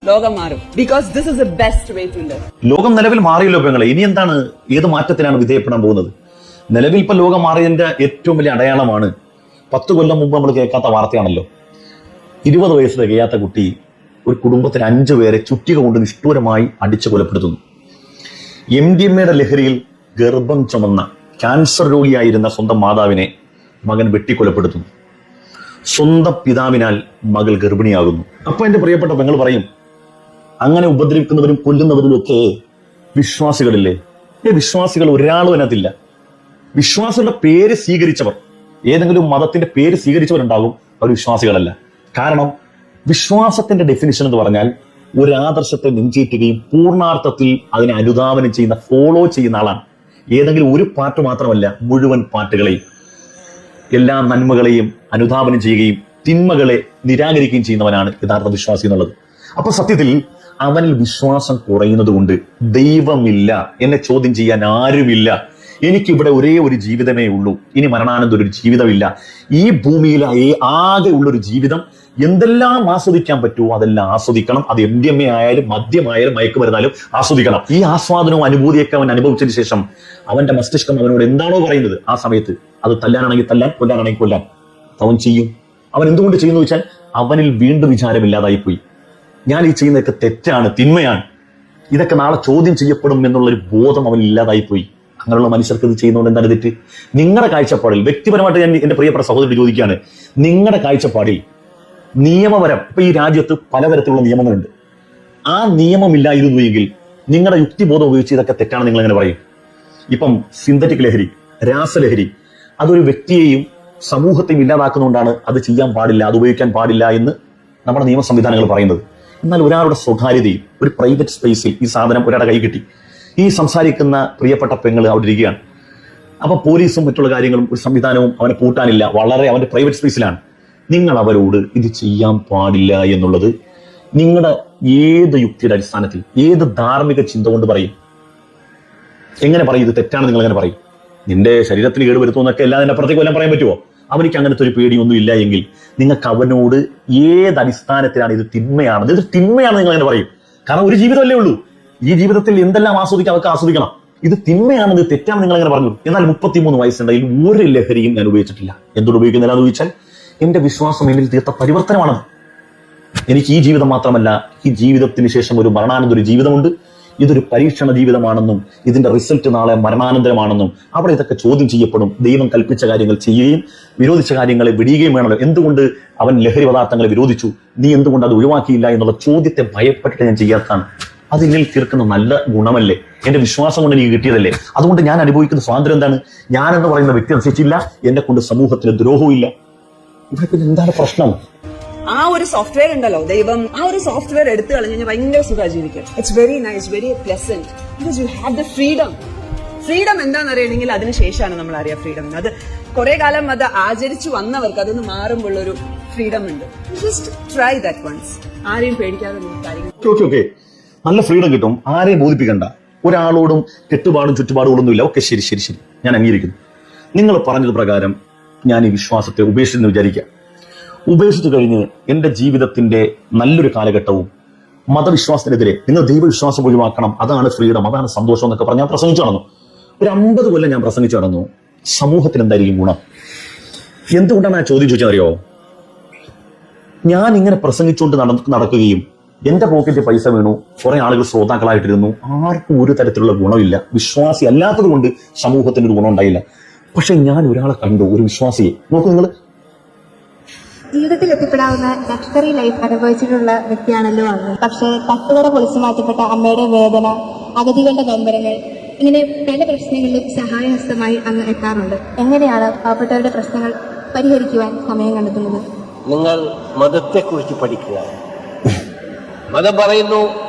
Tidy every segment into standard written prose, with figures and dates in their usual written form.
ലോകം മാറും. Because this is the best way to live. ലോകം നിലവിൽ മാറിയല്ലോ പെങ്ങളെ. ഇനി എന്താണ്, ഏത് മാറ്റത്തിനാണ് വിധേയപ്പെടാൻ പോകുന്നത്? നിലവിൽ ഇപ്പൊ ലോകം മാറിയതിന്റെ ഏറ്റവും വലിയ അടയാളമാണ് 10 കൊല്ലം മുമ്പ് നമ്മൾ കേൾക്കാത്ത വാർത്തയാണല്ലോ. 20 വയസ്സ് തികയാത്ത കുട്ടി ഒരു കുടുംബത്തിന് 5 പേരെ ചുറ്റിക കൊണ്ട് നിഷ്ഠൂരമായി അടിച്ചു കൊലപ്പെടുത്തുന്നു. MDMA ലഹരിയിൽ ഗർഭം ചുമന്ന ക്യാൻസർ രോഗിയായിരുന്ന സ്വന്തം മാതാവിനെ മകൻ വെട്ടിക്കൊലപ്പെടുത്തുന്നു. സ്വന്തം പിതാവിനാൽ മകൾ ഗർഭിണിയാകുന്നു. അപ്പൊ എന്റെ പ്രിയപ്പെട്ട പെങ്ങൾ പറയും, അങ്ങനെ ഉപദ്രവിക്കുന്നവരും കൊല്ലുന്നവരും ഒക്കെ വിശ്വാസികളില്ലേ? വിശ്വാസികൾ ഒരാളും അതിനകത്തില്ല. വിശ്വാസികളുടെ പേര് സ്വീകരിച്ചവർ, ഏതെങ്കിലും മതത്തിന്റെ പേര് സ്വീകരിച്ചവരുണ്ടാകും, അവർ വിശ്വാസികളല്ല. കാരണം വിശ്വാസത്തിന്റെ ഡെഫിനിഷൻ എന്ന് പറഞ്ഞാൽ ഒരു ആദർശത്തെ നെഞ്ചേറ്റുകയും പൂർണ്ണാർത്ഥത്തിൽ അതിനെ അനുധാവനം ചെയ്യുന്ന, ഫോളോ ചെയ്യുന്ന ആളാണ്. ഏതെങ്കിലും ഒരു പാർട്ട് മാത്രമല്ല, മുഴുവൻ പാർട്ടുകളെയും, എല്ലാ നന്മകളെയും അനുധാവനം ചെയ്യുകയും തിന്മകളെ നിരാകരിക്കുകയും ചെയ്യുന്നവനാണ് യഥാർത്ഥ വിശ്വാസി എന്നുള്ളത്. അപ്പൊ സത്യത്തിൽ അവനിൽ വിശ്വാസം കുറയുന്നത് കൊണ്ട് ദൈവമില്ല, എന്നെ ചോദ്യം ചെയ്യാൻ ആരുമില്ല, എനിക്കിവിടെ ഒരേ ഒരു ജീവിതമേ ഉള്ളൂ, ഇനി മരണാനന്തരം ഒരു ജീവിതമില്ല, ഈ ഭൂമിയിലെ ആകെ ഉള്ളൊരു ജീവിതം, എന്തെല്ലാം ആസ്വദിക്കാൻ പറ്റുമോ അതെല്ലാം ആസ്വദിക്കണം. അത് MDMA ആയാലും മദ്യമായാലും മയക്കുമരുന്നാലും ആസ്വദിക്കണം. ഈ ആസ്വാദനവും അനുഭൂതിയൊക്കെ അവൻ അനുഭവിച്ചതിന് ശേഷം അവന്റെ മസ്തിഷ്കം അവനോട് എന്താണോ പറയുന്നത് ആ സമയത്ത്, അത് തല്ലാനാണെങ്കിൽ തല്ലാൻ, കൊല്ലാനാണെങ്കിൽ കൊല്ലാൻ അവൻ ചെയ്യും. അവൻ എന്തുകൊണ്ട് ചെയ്യുന്നു വെച്ചാൽ അവനിൽ വീണ്ടും വിചാരമില്ലാതായി പോയി. ഞാൻ ഈ ചെയ്യുന്നതൊക്കെ തെറ്റാണ്, തിന്മയാണ്, ഇതൊക്കെ നാളെ ചോദ്യം ചെയ്യപ്പെടും എന്നുള്ളൊരു ബോധം അവൻ ഇല്ലാതായി പോയി. അങ്ങനെയുള്ള മനുഷ്യർക്ക് ഇത് ചെയ്യുന്നതുകൊണ്ട് എന്താണ് തെറ്റ്? നിങ്ങളുടെ കാഴ്ചപ്പാടിൽ, വ്യക്തിപരമായിട്ട് ഞാൻ എന്റെ പ്രിയപ്പെട്ട സഹോദരി ചോദിക്കുകയാണ്, നിങ്ങളുടെ കാഴ്ചപ്പാടിൽ നിയമപരം, ഇപ്പൊ ഈ രാജ്യത്ത് പലതരത്തിലുള്ള നിയമങ്ങളുണ്ട്, ആ നിയമമില്ലായിരുന്നു എങ്കിൽ നിങ്ങളുടെ യുക്തിബോധം ഉപയോഗിച്ച് ഇതൊക്കെ തെറ്റാണ് നിങ്ങൾ എങ്ങനെ പറയും? ഇപ്പം സിന്തറ്റിക് ലഹരി, രാസലഹരി, അതൊരു വ്യക്തിയെയും സമൂഹത്തെയും ഇല്ലാതാക്കുന്നതുകൊണ്ടാണ് അത് ചെയ്യാൻ പാടില്ല, അത് ഉപയോഗിക്കാൻ പാടില്ല എന്ന് നമ്മുടെ നിയമ സംവിധാനങ്ങൾ പറയുന്നത്. എന്നാൽ ഒരാളുടെ സ്വകാര്യതയും ഒരു പ്രൈവറ്റ് സ്പേസിൽ ഈ സാധനം ഒരാളുടെ കൈ കിട്ടി, ഈ സംസാരിക്കുന്ന പ്രിയപ്പെട്ട പെങ്ങൾ അവിടെ ഇരിക്കുകയാണ്. അപ്പൊ പോലീസും മറ്റുള്ള കാര്യങ്ങളും ഒരു സംവിധാനവും അവനെ പൂട്ടാനില്ല, വളരെ അവന്റെ പ്രൈവറ്റ് സ്പേസിലാണ്. നിങ്ങൾ അവരോട് ഇത് ചെയ്യാൻ പാടില്ല എന്നുള്ളത് നിങ്ങളുടെ ഏത് യുക്തിയുടെ അടിസ്ഥാനത്തിൽ, ഏത് ധാർമ്മിക ചിന്ത കൊണ്ട് പറയും? എങ്ങനെ പറയും ഇത് തെറ്റാണ്? നിങ്ങൾ എങ്ങനെ പറയും? നിന്റെ ശരീരത്തിന് കേടുവരുത്തുമെന്നൊക്കെ എല്ലാം അതിന്റെ അപ്പുറത്തേക്ക് വല്ലതും പറയാൻ പറ്റുമോ? അവനിക്ക് അങ്ങനത്തെ ഒരു പേടിയൊന്നും ഇല്ല എങ്കിൽ നിങ്ങൾക്ക് അവനോട് ഏത് അടിസ്ഥാനത്തിലാണ് ഇത് തിന്മയാണ്, ഇത് തിന്മയാണ് നിങ്ങൾ എങ്ങനെ പറയും? കാരണം ഒരു ജീവിതമല്ലേ ഉള്ളൂ, ഈ ജീവിതത്തിൽ എന്തെല്ലാം ആസ്വദിക്കാം അവർക്ക് ആസ്വദിക്കണം. ഇത് തിന്മയാണ്, ഇത് തെറ്റാണ് നിങ്ങൾ എങ്ങനെ പറഞ്ഞു? എന്നാൽ 33 വയസ്സുണ്ടെങ്കിൽ ഒരു ലഹരിയും ഞാൻ ഉപയോഗിച്ചിട്ടില്ല. എന്തുകൊണ്ട് ഉപയോഗിക്കുന്നില്ല എന്ന് ചോദിച്ചാൽ എന്റെ വിശ്വാസം എന്നിൽ തീർത്ത പരിവർത്തനമാണ്. എനിക്ക് ഈ ജീവിതം മാത്രമല്ല, ഈ ജീവിതത്തിന് ശേഷം ഒരു മരണാനന്തര ഒരു ജീവിതമുണ്ട്. ഇതൊരു പരീക്ഷണ ജീവിതമാണെന്നും ഇതിന്റെ റിസൾട്ട് നാളെ മരണാനന്തരമാണെന്നും അവിടെ ഇതൊക്കെ ചോദ്യം ചെയ്യപ്പെടും. ദൈവം കൽപ്പിച്ച കാര്യങ്ങൾ ചെയ്യുകയും വിരോധിച്ച കാര്യങ്ങളെ വിടുകയും വേണമല്ലോ. എന്തുകൊണ്ട് അവൻ ലഹരി പദാർത്ഥങ്ങളെ വിരോധിച്ചു, നീ എന്തുകൊണ്ട് അത് ഒഴിവാക്കിയില്ല എന്നുള്ള ചോദ്യത്തെ ഭയപ്പെട്ടിട്ട് ഞാൻ ചെയ്യാത്തതാണ്. അത് എന്നിൽ തീർക്കുന്ന നല്ല ഗുണമല്ലേ, എന്റെ വിശ്വാസം കൊണ്ട് എനിക്ക് കിട്ടിയതല്ലേ. അതുകൊണ്ട് ഞാൻ അനുഭവിക്കുന്ന സ്വാതന്ത്ര്യം എന്താണ്? ഞാൻ എന്ന് പറയുന്ന വ്യക്തി അനുസരിച്ചില്ല, എന്നെ കൊണ്ട് സമൂഹത്തിന് ദ്രോഹവും ഇല്ല. ഇവിടെ പിന്നെ എന്താണ് പ്രശ്നം? ആ ഒരു സോഫ്റ്റ്വെയർ ഉണ്ടല്ലോ, ദൈവം ആ ഒരു സോഫ്റ്റ്വെയർ എടുത്തു കളഞ്ഞാൽ ഭയങ്കര സുഖം ജീവിക്കാം. It's very nice, very pleasant, because you have the freedom. Freedom എന്താണെന്ന് അറിയണമെങ്കിൽ അതിനുശേഷമാണ് നമ്മൾ അറിയാം ഫ്രീഡം. അത് കുറെ കാലം അത് ആചരിച്ചു വന്നവർക്ക് അതൊന്ന് മാറുമ്പോഴൊരു ഫ്രീഡം ഉണ്ട്. Just try that once. ആരെയും പേടിക്കാതെ കാര്യങ്ങൾ നല്ല ഫ്രീഡം കിട്ടും. ആരെയും ബോധിപ്പിക്കണ്ട, ഒരാളോടും കെട്ടുപാടും ചുറ്റുപാടുകളൊന്നുമില്ല. ഓക്കെ, ശരി ശരി ശരി, ഞാൻ അംഗീകരിക്കുന്നു. നിങ്ങൾ പറഞ്ഞത് പ്രകാരം ഞാൻ ഈ വിശ്വാസത്തെ ഉപേക്ഷിച്ചെന്ന് വിചാരിക്കാം. ഉപേക്ഷിച്ചു കഴിഞ്ഞ് എന്റെ ജീവിതത്തിന്റെ നല്ലൊരു കാലഘട്ടവും മതവിശ്വാസത്തിനെതിരെ നിങ്ങൾ ദൈവവിശ്വാസം ഒഴിവാക്കണം, അതാണ് ഫ്രീഡം, അതാണ് സന്തോഷം എന്നൊക്കെ പറഞ്ഞ് ഞാൻ പ്രസംഗിച്ചു നടന്നു. ഒരു 50 കൊല്ലം ഞാൻ പ്രസംഗിച്ചു നടന്നു. സമൂഹത്തിന് എന്തായിരിക്കും ഗുണം? എന്തുകൊണ്ടാണ് ആ ചോദ്യം ചോദിച്ചാൽ അറിയോ? ഞാൻ ഇങ്ങനെ പ്രസംഗിച്ചുകൊണ്ട് നടക്കുകയും എന്റെ പോക്കറ്റിൽ പൈസ വീണു, കുറെ ആളുകൾ ശ്രോതാക്കളായിട്ടിരുന്നു, ആർക്കും ഒരു തരത്തിലുള്ള ഗുണമില്ല. വിശ്വാസി അല്ലാത്തത് കൊണ്ട് സമൂഹത്തിന് ഒരു ഗുണം ഉണ്ടായില്ല. പക്ഷെ ഞാൻ ഒരാളെ കണ്ടു, ഒരു വിശ്വാസിയെ. നോക്കൂ നിങ്ങൾ, ജീവിതത്തിൽ എത്തിപ്പെടാവുന്ന ലക്ഷറി ലൈഫ് അനുഭവിച്ചിട്ടുള്ള വ്യക്തിയാണല്ലോ അങ്ങ്. പക്ഷെ തട്ടുകട പൊളിച്ചു മാറ്റപ്പെട്ട അമ്മയുടെ വേദന, അഗതികളുടെ നൊമ്പരങ്ങൾ, ഇങ്ങനെ പല പ്രശ്നങ്ങളിലും സഹായഹസ്തമായി അങ്ങ് എത്താറുണ്ട്. എങ്ങനെയാണ് പാവപ്പെട്ടവരുടെ പ്രശ്നങ്ങൾ പരിഹരിക്കുവാൻ സമയം കണ്ടെത്തുന്നത്? നിങ്ങൾ മതത്തെക്കുറിച്ച് പഠിക്കുക. മതം പറയുന്നു,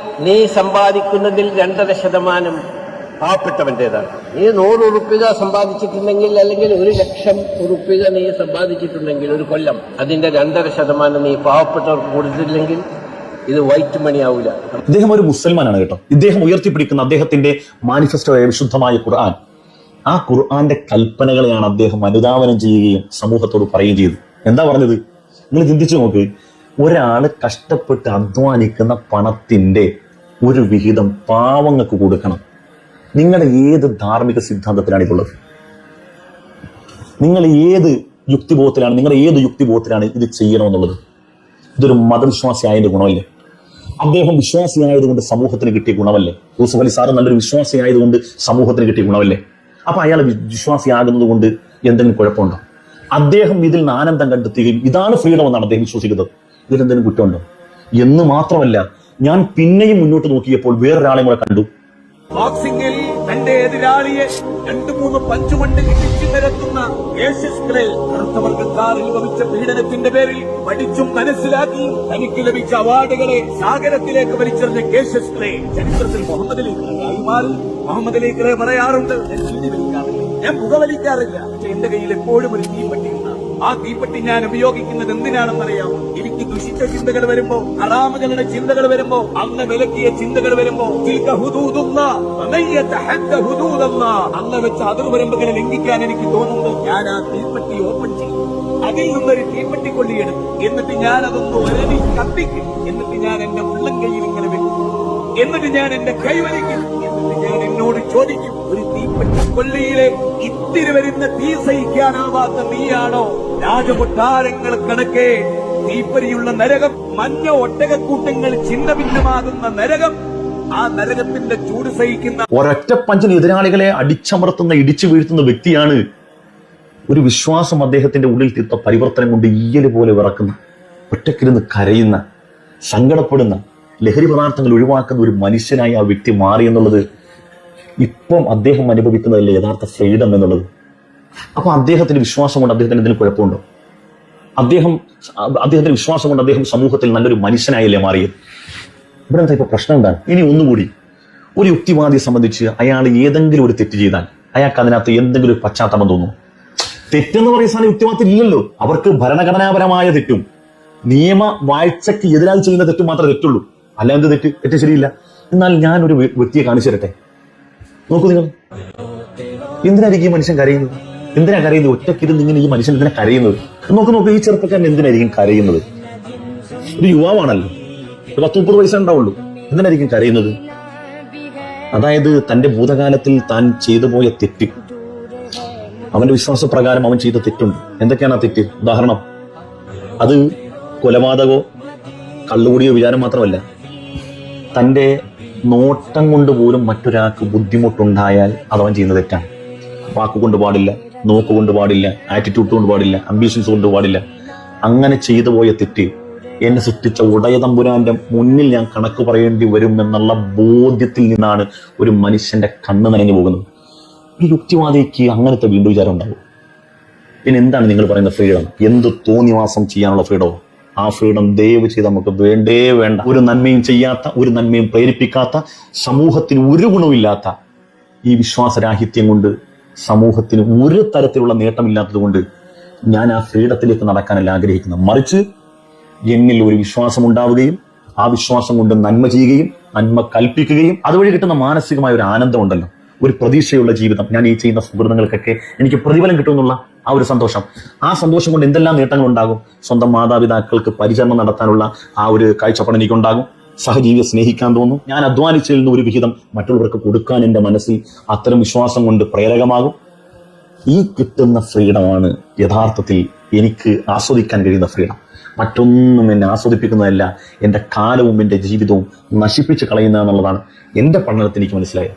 നീ സമ്പാദിക്കുന്നതിൽ 2.5% പാവപ്പെട്ടവൻ്റെതാണ്. നീ 100 ഉറുപ്പിക സമ്പാദിച്ചിട്ടുണ്ടെങ്കിൽ, അല്ലെങ്കിൽ 1,00,000 ഉറുപ്പിക നീ സമ്പാദിച്ചിട്ടുണ്ടെങ്കിൽ ഒരു കൊല്ലം, അതിന്റെ 2.5% നീ പാവപ്പെട്ടവർക്ക് കൊടുത്തില്ലെങ്കിൽ ഇത് വൈറ്റ് മണി ആവൂല. ഇദ്ദേഹം ഒരു മുസൽമാനാണ് കേട്ടോ. ഇദ്ദേഹം ഉയർത്തിപ്പിടിക്കുന്ന അദ്ദേഹത്തിന്റെ മാനിഫെസ്റ്റോയായ വിശുദ്ധമായ ഖുർആൻ, ആ ഖുർആന്റെ കൽപ്പനകളെയാണ് അദ്ദേഹം അനുധാവനം ചെയ്യുകയും സമൂഹത്തോട് പറയുകയും ചെയ്തത്. എന്താ പറഞ്ഞത്? നിങ്ങൾ ചിന്തിച്ചു നോക്ക്. ഒരാൾ കഷ്ടപ്പെട്ട് അധ്വാനിക്കുന്ന പണത്തിന്റെ ഒരു വിഹിതം പാവങ്ങൾക്ക് കൊടുക്കണം. നിങ്ങളുടെ ഏത് ധാർമ്മിക സിദ്ധാന്തത്തിലാണ് ഇതുള്ളത്? നിങ്ങൾ ഏത് യുക്തിബോധത്തിലാണ് ഇത് ചെയ്യണമെന്നുള്ളത്? ഇതൊരു മതവിശ്വാസി ആയതിന്റെ ഗുണമല്ലേ? അദ്ദേഹം വിശ്വാസിയായതുകൊണ്ട് സമൂഹത്തിന് കിട്ടിയ ഗുണമല്ലേ? യൂസുഫ് അലി സാറ് നല്ലൊരു വിശ്വാസി ആയതുകൊണ്ട് സമൂഹത്തിന് കിട്ടിയ ഗുണമല്ലേ? അപ്പൊ അയാൾ വിശ്വാസിയാകുന്നത് കൊണ്ട് എന്തെങ്കിലും കുഴപ്പമുണ്ടോ? അദ്ദേഹം ഇതിൽ നിന്ന് ആനന്ദം കണ്ടെത്തുകയും ഇതാണ് ഫ്രീഡം എന്നാണ് അദ്ദേഹം വിശ്വസിക്കുന്നത്. ഇതിലെന്തെങ്കിലും കുറ്റമുണ്ടോ? എന്ന് മാത്രമല്ല, ഞാൻ പിന്നെയും മുന്നോട്ട് നോക്കിയപ്പോൾ വേറൊരാളെ കൂടെ കണ്ടു. ബോക്സിംഗിൽ തന്റെ എതിരാളിയെ 2-3 പഞ്ച് കൊണ്ട് ഇടിച്ചു നിരത്തുന്ന കേഷ്യസ് ക്ലേ കറുത്തവർഗക്കാർ അനുഭവിച്ച പീഡനത്തിന്റെ പേരിൽ പഠിച്ചും മനസ്സിലാക്കി തനിക്ക് ലഭിച്ച അവാർഡുകളെ സാഗരത്തിലേക്ക് വലിച്ചെറിഞ്ഞ കേഷ്യസ് ക്ലേ ചരിത്രത്തിൽ മുഹമ്മദ് അലി മാറി. മുഹമ്മദ് അലി ക്ലേ പറയാറുണ്ട്, ഞാൻ ചീനി വലിക്കാറില്ല, ഞാൻ പുകവലിക്കാറില്ല, പക്ഷെ എന്റെ കയ്യിൽ എപ്പോഴും ഒരു തീപ്പെട്ടി ഉണ്ടാകും. ആ തീപ്പെട്ടി ഞാൻ ഉപയോഗിക്കുന്നത് എന്തിനാണെന്നറിയാമോ? എനിക്ക് ദുഷിച്ച ചിന്തകൾ വരുമ്പോ, ഹറാമുകളുടെ ചിന്തകൾ വരുമ്പോ, അന്ന് വിലക്കിയ ചിന്തകൾ വരുമ്പോ, അന്ന് വെച്ച അതിർവരമ്പുകളെ ലംഘിക്കാൻ എനിക്ക് തോന്നുന്നു, ഞാൻ ആ തീപ്പെട്ടി ഓപ്പൺ ചെയ്യും, അതിൽ നിന്നൊരു തീപ്പെട്ടി കൊള്ളിയെടുക്കും, എന്നിട്ട് ഞാൻ അതൊന്ന് ഒരവി കത്തിക്കും, എന്നിട്ട് ഞാൻ എന്റെ ഉള്ളം കൈയിൽ ഇങ്ങനെ വെക്കും, എന്നിട്ട് ഞാൻ എന്റെ കൈവലിക്കും, എന്നിട്ട് ഞാൻ എന്നോട് ചോദിക്കും, ഒരു തീപ്പെട്ടി കൊള്ളിയിലെ ഇത്തിരി വരുന്ന തീ സഹിക്കാനാവാത്ത നീയാണോ രാജകൊട്ടാരങ്ങൾ കണക്കെ തീപ്പരിയുള്ള നരകം, മഞ്ഞ ഒട്ടകക്കൂട്ടങ്ങൾ ചിന്ന ഭിന്നമാകുന്ന നരകം, ആ നരകത്തിന്റെ ചൂട് സഹിക്കുന്ന ഒരൊറ്റ പഞ്ചിന് എതിരാളികളെ അടിച്ചമർത്തുന്ന, ഇടിച്ചു വീഴ്ത്തുന്ന വ്യക്തിയാണ്. ഒരു വിശ്വാസം അദ്ദേഹത്തിന്റെ ഉള്ളിൽ തീർത്ത പരിവർത്തനം കൊണ്ട് ഈയല് പോലെ വിറക്കുന്ന, ഒറ്റക്കിരുന്ന് കരയുന്ന, സങ്കടപ്പെടുന്ന, ലഹരി പദാർത്ഥങ്ങൾ ഒഴിവാക്കുന്ന ഒരു മനുഷ്യനായി ആ വ്യക്തി മാറി എന്നുള്ളത് ഇപ്പം അദ്ദേഹം അനുഭവിക്കുന്നതല്ലേ യഥാർത്ഥ ഫ്രീഡം എന്നുള്ളത്. അപ്പൊ അദ്ദേഹത്തിന്റെ വിശ്വാസം കൊണ്ട് അദ്ദേഹത്തിന് എന്തെങ്കിലും കുഴപ്പമുണ്ടോ? അദ്ദേഹത്തിന്റെ വിശ്വാസം കൊണ്ട് അദ്ദേഹം സമൂഹത്തിൽ നല്ലൊരു മനുഷ്യനായല്ലേ മാറിയത്? ഇവിടെ എന്താ ഇപ്പൊ പ്രശ്നം എന്താണ്? ഇനി ഒന്നുകൂടി, ഒരു യുക്തിവാദിയെ സംബന്ധിച്ച് അയാൾ ഏതെങ്കിലും ഒരു തെറ്റ് ചെയ്താൽ അയാൾക്ക് അതിനകത്ത് എന്തെങ്കിലും ഒരു പശ്ചാത്തലം തോന്നും? തെറ്റെന്ന് പറയുന്ന സാധനം യുക്തിവാദത്തിൽ ഇല്ലല്ലോ. അവർക്ക് ഭരണഘടനാപരമായ തെറ്റും നിയമ വാഴ്ചയ്ക്ക് എതിരായി ചെയ്യുന്ന തെറ്റും മാത്രമേ തെറ്റുള്ളൂ. അല്ല എന്ത് തെറ്റ് ശരിയില്ല. എന്നാൽ ഞാനൊരു വ്യക്തിയെ കാണിച്ചു തരട്ടെ. നോക്കൂ നിങ്ങൾ, എന്തിനായിരിക്കും ഈ മനുഷ്യൻ കരയുന്നത്? എന്തിനാ കരയുന്നത്? ഒറ്റക്കിരുന്ന് ഇങ്ങനെ ഈ മനുഷ്യൻ എന്തിനാ കരയുന്നത്? നോക്ക്, ഈ ചെറുപ്പക്കാരൻ എന്തിനായിരിക്കും കരയുന്നത്? ഒരു യുവാവാണല്ലോ, 10-30 വയസ്സേ ഉണ്ടാവുള്ളൂ. എന്തിനായിരിക്കും കരയുന്നത്? അതായത് തന്റെ ഭൂതകാലത്തിൽ താൻ ചെയ്തു പോയ തെറ്റ്, അവന്റെ വിശ്വാസപ്രകാരം അവൻ ചെയ്ത തെറ്റുണ്ട്. എന്തൊക്കെയാണ് ആ തെറ്റ്? ഉദാഹരണം, അത് കൊലപാതകമോ കള്ളുകൂടിയോ വിചാരം മാത്രമല്ല, തന്റെ നോട്ടം കൊണ്ട് പോലും മറ്റൊരാൾക്ക് ബുദ്ധിമുട്ടുണ്ടായാൽ അതവൻ ചെയ്യുന്ന തെറ്റാണ്. വാക്കുകൊണ്ട് പാടില്ല, നോക്കുകൊണ്ട് പാടില്ല, ആറ്റിറ്റ്യൂഡ് കൊണ്ട് പാടില്ല, അംബീഷൻസ് കൊണ്ട് പാടില്ല. അങ്ങനെ ചെയ്തു പോയ തെറ്റ് എന്നെ സൃഷ്ടിച്ച ഉടയ തമ്പുരാന്റെ മുന്നിൽ ഞാൻ കണക്ക് പറയേണ്ടി വരും എന്നുള്ള ബോധ്യത്തിൽ നിന്നാണ് ഒരു മനുഷ്യന്റെ കണ്ണ് നനഞ്ഞു പോകുന്നത്. ഒരു യുക്തിവാദിക്ക് അങ്ങനത്തെ വീണ്ടും വിചാരം ഉണ്ടാവും. പിന്നെ എന്താണ് നിങ്ങൾ പറയുന്ന ഫ്രീഡം? എന്ത് തോന്നിവാസം ചെയ്യാനുള്ള ഫ്രീഡമോ? ആ ഫ്രീഡം ദയവ് ചെയ്ത് നമുക്ക് വേണ്ട. ഒരു നന്മയും ചെയ്യാത്ത, ഒരു നന്മയും പ്രേരിപ്പിക്കാത്ത, സമൂഹത്തിന് ഒരു ഗുണമില്ലാത്ത ഈ വിശ്വാസരാഹിത്യം കൊണ്ട് സമൂഹത്തിന് ഒരു തരത്തിലുള്ള നേട്ടമില്ലാത്തത് കൊണ്ട് ഞാൻ ആ ഫ്രീഡത്തിലേക്ക് നടക്കാനല്ല ആഗ്രഹിക്കുന്നത്. മറിച്ച് എന്നിൽ ഒരു വിശ്വാസം ഉണ്ടാവുകയും ആ വിശ്വാസം കൊണ്ട് നന്മ ചെയ്യുകയും നന്മ കൽപ്പിക്കുകയും അതുവഴി കിട്ടുന്ന മാനസികമായ ഒരു ആനന്ദം ഉണ്ടല്ലോ, ഒരു പ്രതീക്ഷയുള്ള ജീവിതം. ഞാൻ ഈ ചെയ്യുന്ന സുഹൃത്തുക്കൾക്കൊക്കെ എനിക്ക് പ്രതിഫലം കിട്ടുമെന്നുള്ള ആ ഒരു സന്തോഷം, ആ സന്തോഷം കൊണ്ട് എന്തെല്ലാം നേട്ടങ്ങൾ ഉണ്ടാകും? സ്വന്തം മാതാപിതാക്കൾക്ക് പരിചരണം നടത്താനുള്ള ആ ഒരു കാഴ്ചപ്പാട് എനിക്കുണ്ടാകും. സഹജീവിയെ സ്നേഹിക്കാൻ തോന്നും. ഞാൻ അധ്വാനിച്ചതിൽ നിന്ന് ഒരു വിഹിതം മറ്റുള്ളവർക്ക് കൊടുക്കാൻ എൻ്റെ മനസ്സിൽ അത്തരം വിശ്വാസം കൊണ്ട് പ്രേരകമാകും. ഈ കിട്ടുന്ന ഫ്രീഡമാണ് യഥാർത്ഥത്തിൽ എനിക്ക് ആസ്വദിക്കാൻ കഴിയുന്ന ഫ്രീഡം. മറ്റൊന്നും എന്നെ ആസ്വദിപ്പിക്കുന്നതല്ല, എൻ്റെ കാലവും എൻ്റെ ജീവിതവും നശിപ്പിച്ച് കളയുന്നതെന്നുള്ളതാണ് എൻ്റെ പഠനത്തിൽ എനിക്ക് മനസ്സിലായത്.